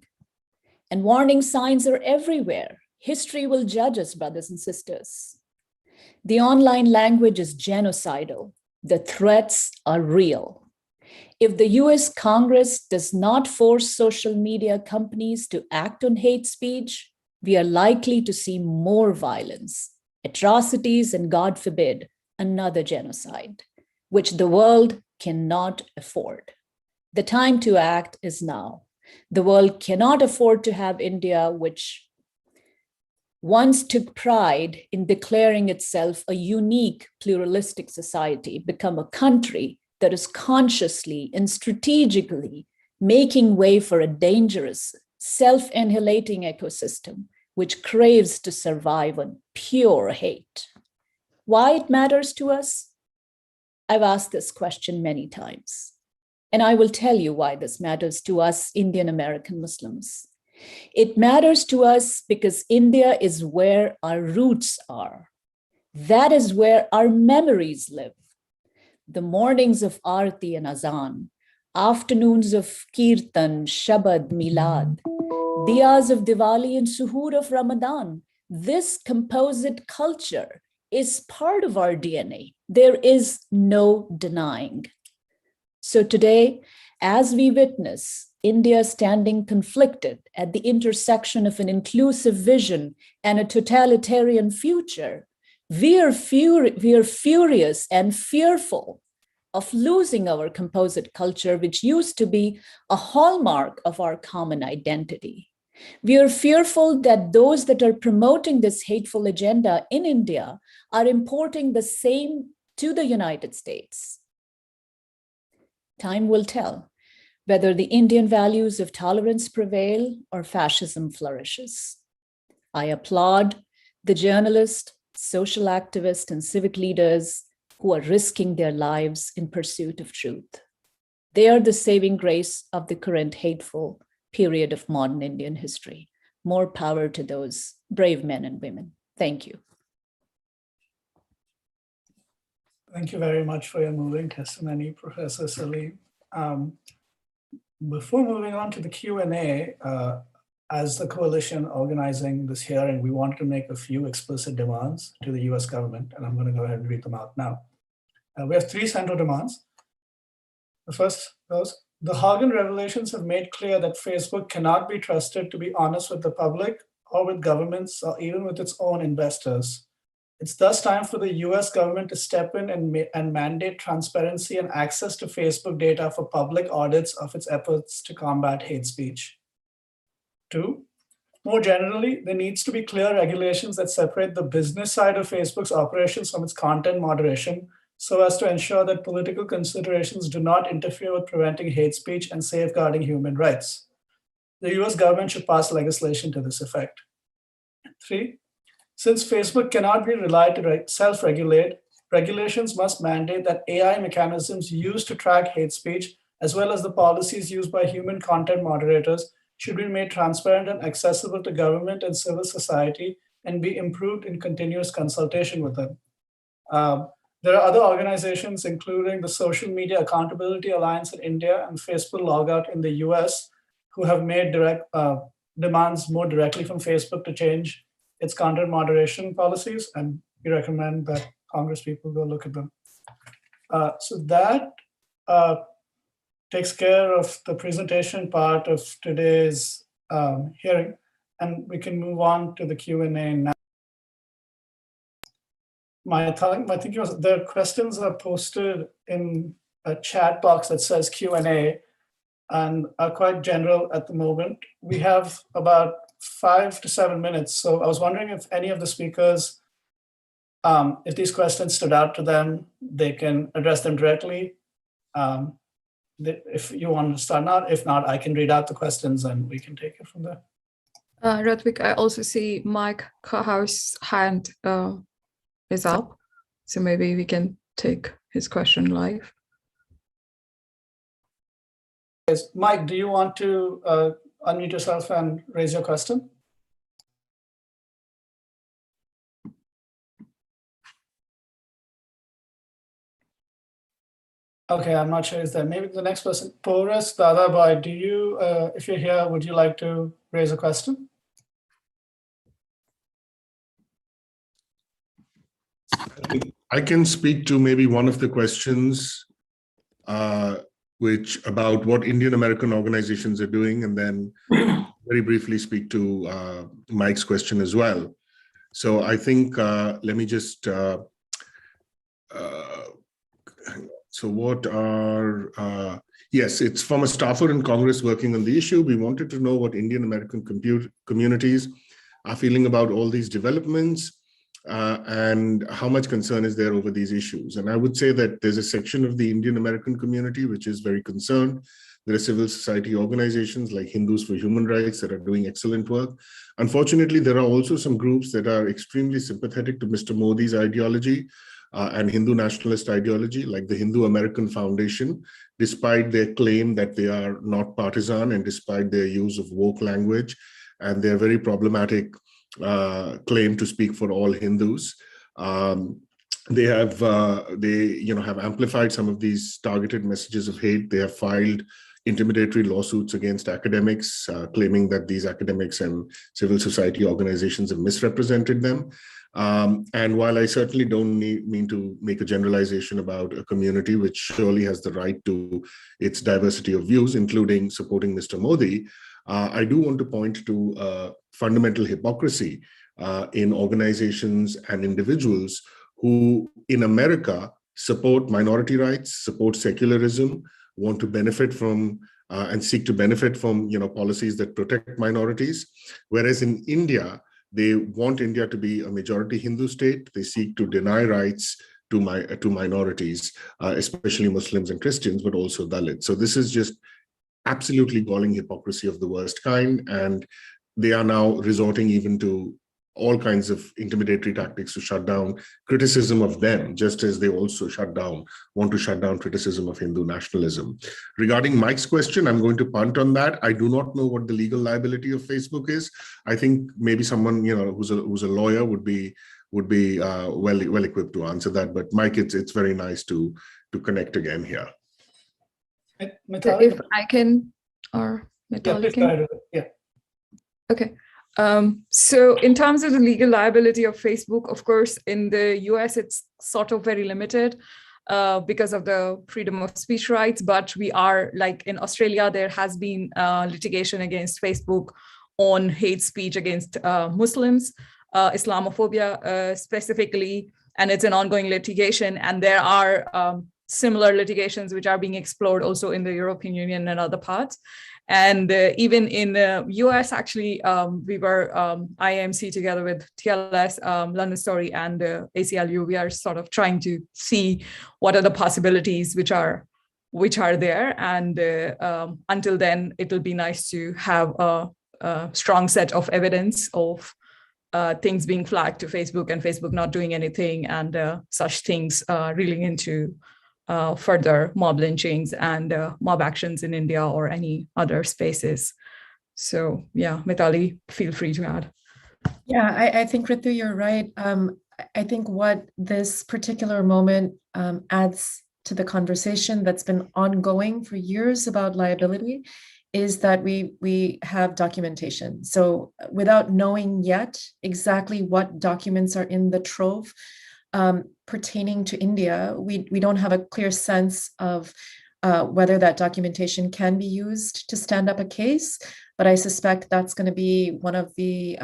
and warning signs are everywhere. History will judge us, brothers and sisters. The online language is genocidal. The threats are real. If the US Congress does not force social media companies to act on hate speech, we are likely to see more violence, atrocities, and God forbid, another genocide, which the world cannot afford. The time to act is now. The world cannot afford to have India, which once took pride in declaring itself a unique pluralistic society, become a country that is consciously and strategically making way for a dangerous, self-annihilating ecosystem which craves to survive on pure hate. Why it matters to us? I've asked this question many times, and I will tell you why this matters to us Indian American Muslims. It matters to us because India is where our roots are. That is where our memories live. The mornings of Aarti and Azan, afternoons of Kirtan, Shabad, Milad, diyas of Diwali and Suhoor of Ramadan. This composite culture is part of our DNA. There is no denying. So today, as we witness India standing conflicted at the intersection of an inclusive vision and a totalitarian future, we are furious and fearful of losing our composite culture, which used to be a hallmark of our common identity. We are fearful that those that are promoting this hateful agenda in India are importing the same to the United States. Time will tell whether the Indian values of tolerance prevail or fascism flourishes. I applaud the journalists, social activists, and civic leaders who are risking their lives in pursuit of truth. They are the saving grace of the current hateful period of modern Indian history. More power to those brave men and women. Thank you. Thank you very much for your moving testimony, Professor Salim. Before moving on to the Q&A, as the coalition organizing this hearing, we wanted to make a few explicit demands to the US government, and I'm going to go ahead and read them out now. We have 3 central demands. The first goes, the Haugen revelations have made clear that Facebook cannot be trusted to be honest with the public or with governments or even with its own investors. It's thus time for the US government to step in and mandate transparency and access to Facebook data for public audits of its efforts to combat hate speech. 2, more generally, there needs to be clear regulations that separate the business side of Facebook's operations from its content moderation so as to ensure that political considerations do not interfere with preventing hate speech and safeguarding human rights. The US government should pass legislation to this effect. 3, since Facebook cannot be relied to self-regulate, regulations must mandate that AI mechanisms used to track hate speech, as well as the policies used by human content moderators, should be made transparent and accessible to government and civil society and be improved in continuous consultation with them. There are other organizations, including the Social Media Accountability Alliance in India and Facebook Logout in the US, who have made direct demands more directly from Facebook to change its content moderation policies, and we recommend that Congress people go look at them. So that takes care of the presentation part of today's hearing, and we can move on to the Q&A now. I think the questions are posted in a chat box that says Q&A and are quite general at the moment. We have about 5 to 7 minutes. So I was wondering if any of the speakers, if these questions stood out to them, they can address them directly. If you want to start now, if not, I can read out the questions and we can take it from there. Radvik, I also see Mike Kahau's hand is up. So maybe we can take his question live. Yes. Mike, do you want to unmute yourself and raise your question? Okay, I'm not sure is there. Maybe the next person, Porus Dadabai, do you, if you're here, would you like to raise a question? I can speak to maybe one of the questions, which about what Indian American organizations are doing, and then very briefly speak to Mike's question as well. So I think, let me just, so what are, yes, it's from a staffer in Congress working on the issue. We wanted to know what Indian American communities are feeling about all these developments and how much concern is there over these issues. And I would say that there's a section of the Indian American community which is very concerned. There are civil society organizations like Hindus for Human Rights that are doing excellent work. Unfortunately, there are also some groups that are extremely sympathetic to Mr. Modi's ideology and Hindu nationalist ideology, like the Hindu American Foundation, despite their claim that they are not partisan and despite their use of woke language and their very problematic claim to speak for all Hindus. They have have amplified some of these targeted messages of hate. They have filed intimidatory lawsuits against academics, claiming that these academics and civil society organizations have misrepresented them. And while I certainly don't mean to make a generalization about a community which surely has the right to its diversity of views, including supporting Mr. Modi, I do want to point to fundamental hypocrisy in organizations and individuals who in America support minority rights, support secularism, want to benefit from and seek to benefit from policies that protect minorities, whereas in India, they want India to be a majority Hindu state. They seek to deny rights to minorities, especially Muslims and Christians, but also Dalits. So this is just absolutely galling hypocrisy of the worst kind. And they are now resorting even to all kinds of intimidatory tactics to shut down criticism of them, just as they also want to shut down criticism of Hindu nationalism. Regarding Mike's question, I'm going to punt on that. I do not know what the legal liability of Facebook is. I think maybe someone who's a lawyer would be well equipped to answer that. But Mike, it's very nice to connect again here. If I can, or Mitali can. Yeah. Okay. So in terms of the legal liability of Facebook, of course, in the US, it's sort of very limited because of the freedom of speech rights. But we are, like in Australia, there has been litigation against Facebook on hate speech against Muslims, Islamophobia specifically, and it's an ongoing litigation. And there are similar litigations which are being explored also in the European Union and other parts. And even in the US, actually, we were IAMC together with TLS, London Story, and ACLU. We are sort of trying to see what are the possibilities which are there. And until then, it'll be nice to have a strong set of evidence of things being flagged to Facebook and Facebook not doing anything, and such things reeling into further mob lynchings and mob actions in India or any other spaces. So yeah, Mitali, feel free to add. Yeah, I think Ritu, you're right. I think what this particular moment adds to the conversation that's been ongoing for years about liability is that we have documentation. So without knowing yet exactly what documents are in the trove pertaining to India, we don't have a clear sense of whether that documentation can be used to stand up a case. But I suspect that's going to be one of the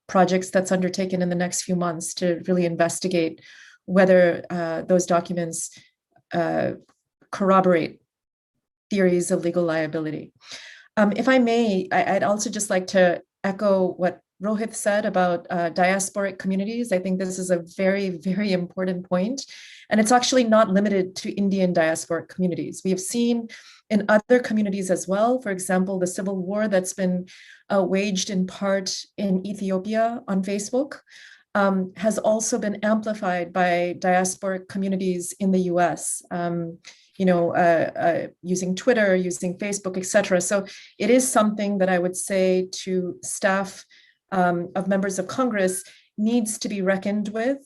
projects that's undertaken in the next few months to really investigate whether those documents corroborate theories of legal liability. If I may, I'd also just like to echo what Rohit said about diasporic communities. I think this is a very, very important point. And it's actually not limited to Indian diasporic communities. We have seen in other communities as well, for example, the civil war that's been waged in part in Ethiopia on Facebook has also been amplified by diasporic communities in the US. Using Twitter, using Facebook, etc. So it is something that I would say to staff of members of Congress needs to be reckoned with,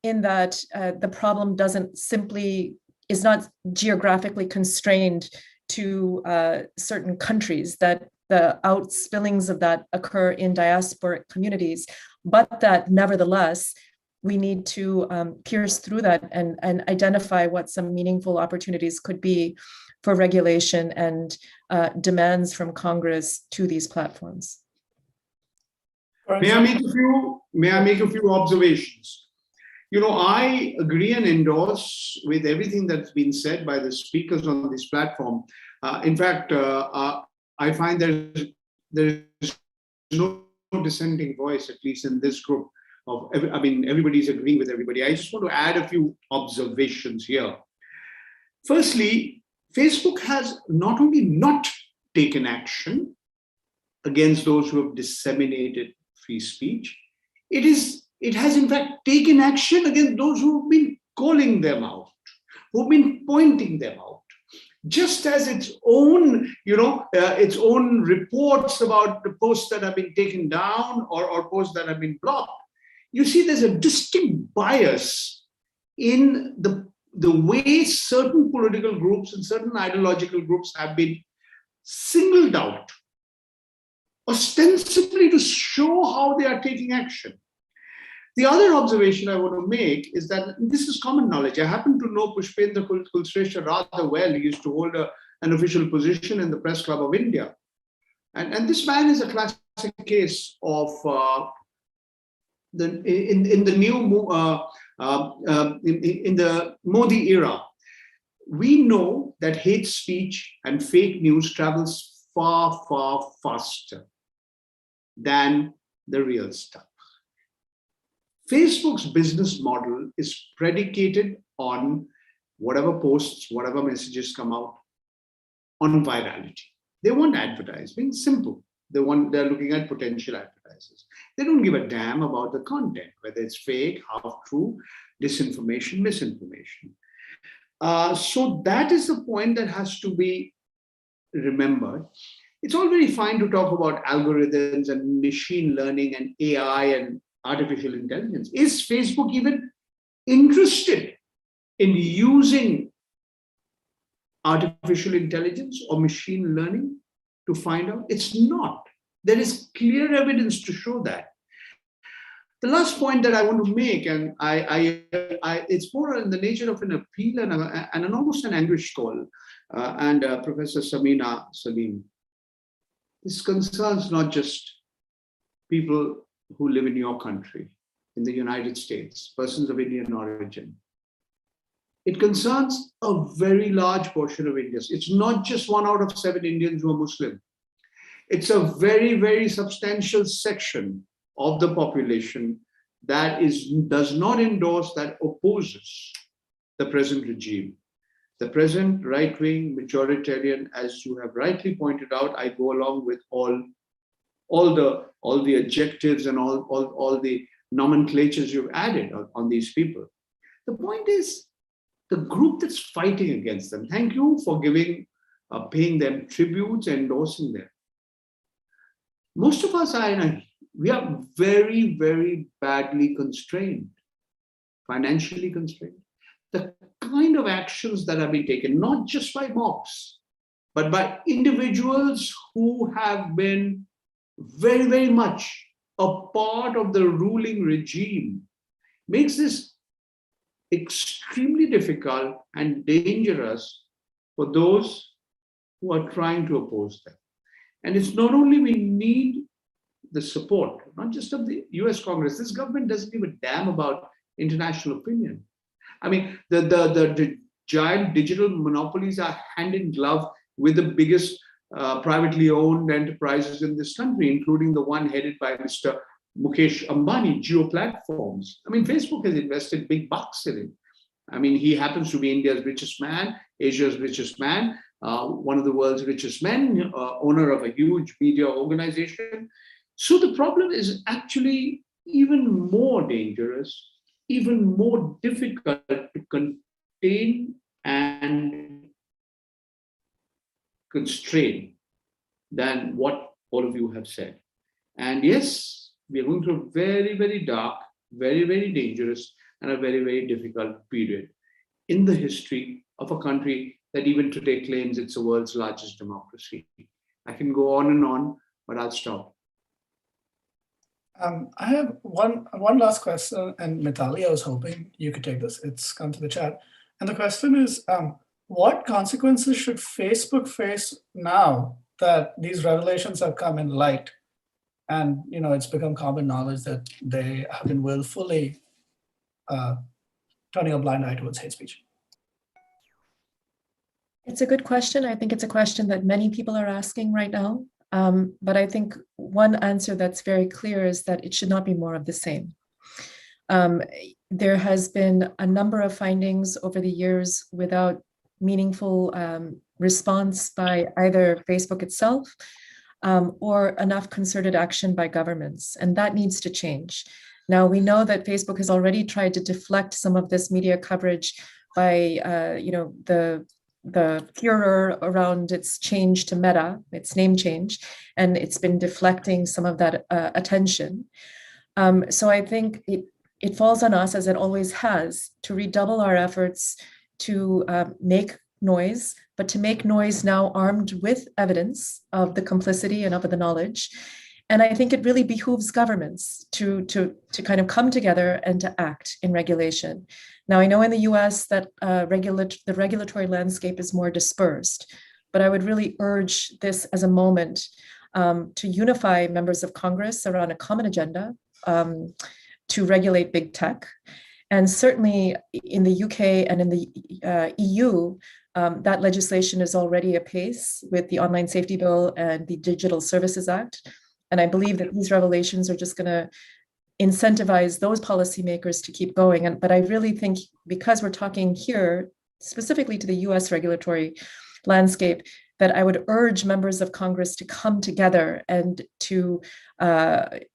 in that the problem is not geographically constrained to certain countries, that the outspillings of that occur in diasporic communities, but that nevertheless, we need to pierce through that and identify what some meaningful opportunities could be for regulation and demands from Congress to these platforms. May I make a few observations? I agree and endorse with everything that's been said by the speakers on this platform. In fact, I find there's no dissenting voice, at least in this group. Everybody's agreeing with everybody. I just want to add a few observations here. Firstly, Facebook has not only not taken action against those who have disseminated free speech, it has in fact taken action against those who have been calling them out, who have been pointing them out. Just as its own reports about the posts that have been taken down or posts that have been blocked. You see, there's a distinct bias in the way certain political groups and certain ideological groups have been singled out, ostensibly to show how they are taking action. The other observation I want to make is that this is common knowledge. I happen to know Pushpendra Kulshrestha rather well. He used to hold an official position in the Press Club of India. And this man is a classic case of in the Modi era. We know that hate speech and fake news travels far, far faster than the real stuff. Facebook's business model is predicated on whatever posts, whatever messages come out, on virality. They want advertising, simple. They're looking at potential advertisers. They don't give a damn about the content, whether it's fake, half true, disinformation, misinformation. So that is the point that has to be remembered. It's all very fine to talk about algorithms and machine learning and AI and artificial intelligence. Is Facebook even interested in using artificial intelligence or machine learning to find out? It's not. There is clear evidence to show that. The last point that I want to make, and it's more in the nature of an appeal and an almost an anguish call, Professor Samina Salim. This concerns not just people who live in your country, in the United States, persons of Indian origin. It concerns a very large portion of Indians. It's not just 1 out of 7 Indians who are Muslim. It's a very, very substantial section of the population that does not endorse, that opposes the present regime. The present right-wing majoritarian, as you have rightly pointed out, I go along with all the adjectives and all the nomenclatures you've added on these people. The point is, the group that's fighting against them, thank you for paying them tributes, endorsing them. Most of us we are very, very badly constrained, financially constrained. The kind of actions that have been taken, not just by mobs, but by individuals who have been very, very much a part of the ruling regime, makes this extremely difficult and dangerous for those who are trying to oppose them. And it's not only we need the support, not just of the US Congress. This government doesn't give a damn about international opinion. I mean, the giant digital monopolies are hand in glove with the biggest privately owned enterprises in this country, including the one headed by Mr. Mukesh Ambani, Jio Platforms. I mean, Facebook has invested big bucks in it. I mean, he happens to be India's richest man, Asia's richest man, one of the world's richest men, owner of a huge media organization. So the problem is actually even more dangerous, even more difficult to contain and constrain than what all of you have said. And yes, we are going through a very, very dark, very, very dangerous, and a very, very difficult period in the history of a country that even today claims it's the world's largest democracy. I can go on, but I'll stop. I have one last question, and Mitali, I was hoping you could take this. It's come to the chat. And the question is, what consequences should Facebook face now that these revelations have come in light? And it's become common knowledge that they have been willfully turning a blind eye towards hate speech. It's a good question. I think it's a question that many people are asking right now. But I think one answer that's very clear is that it should not be more of the same. There has been a number of findings over the years without meaningful response by either Facebook itself or enough concerted action by governments, and that needs to change. Now, we know that Facebook has already tried to deflect some of this media coverage by the furor around its change to Meta, its name change, and it's been deflecting some of that attention. So I think it falls on us, as it always has, to redouble our efforts to make noise, but to make noise now armed with evidence of the complicity and of the knowledge, And I think it really behooves governments to kind of come together and to act in regulation. Now, I know in the US that the regulatory landscape is more dispersed, but I would really urge this as a moment to unify members of Congress around a common agenda to regulate big tech. And certainly in the UK and in the EU, that legislation is already apace with the Online Safety Bill and the Digital Services Act. And I believe that these revelations are just going to incentivize those policymakers to keep going. But I really think, because we're talking here specifically to the US regulatory landscape, that I would urge members of Congress to come together and to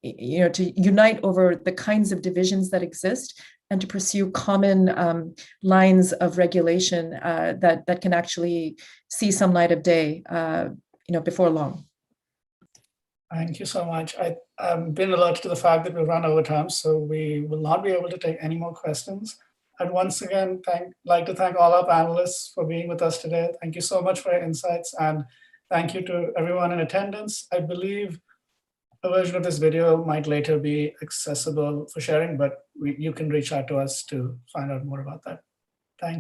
unite over the kinds of divisions that exist, and to pursue common lines of regulation that can actually see some light of day, before long. Thank you so much. I've been alerted to the fact that we've run over time, so we will not be able to take any more questions. And once again, like to thank all our panelists for being with us today. Thank you so much for your insights, and thank you to everyone in attendance. I believe a version of this video might later be accessible for sharing, but you can reach out to us to find out more about that.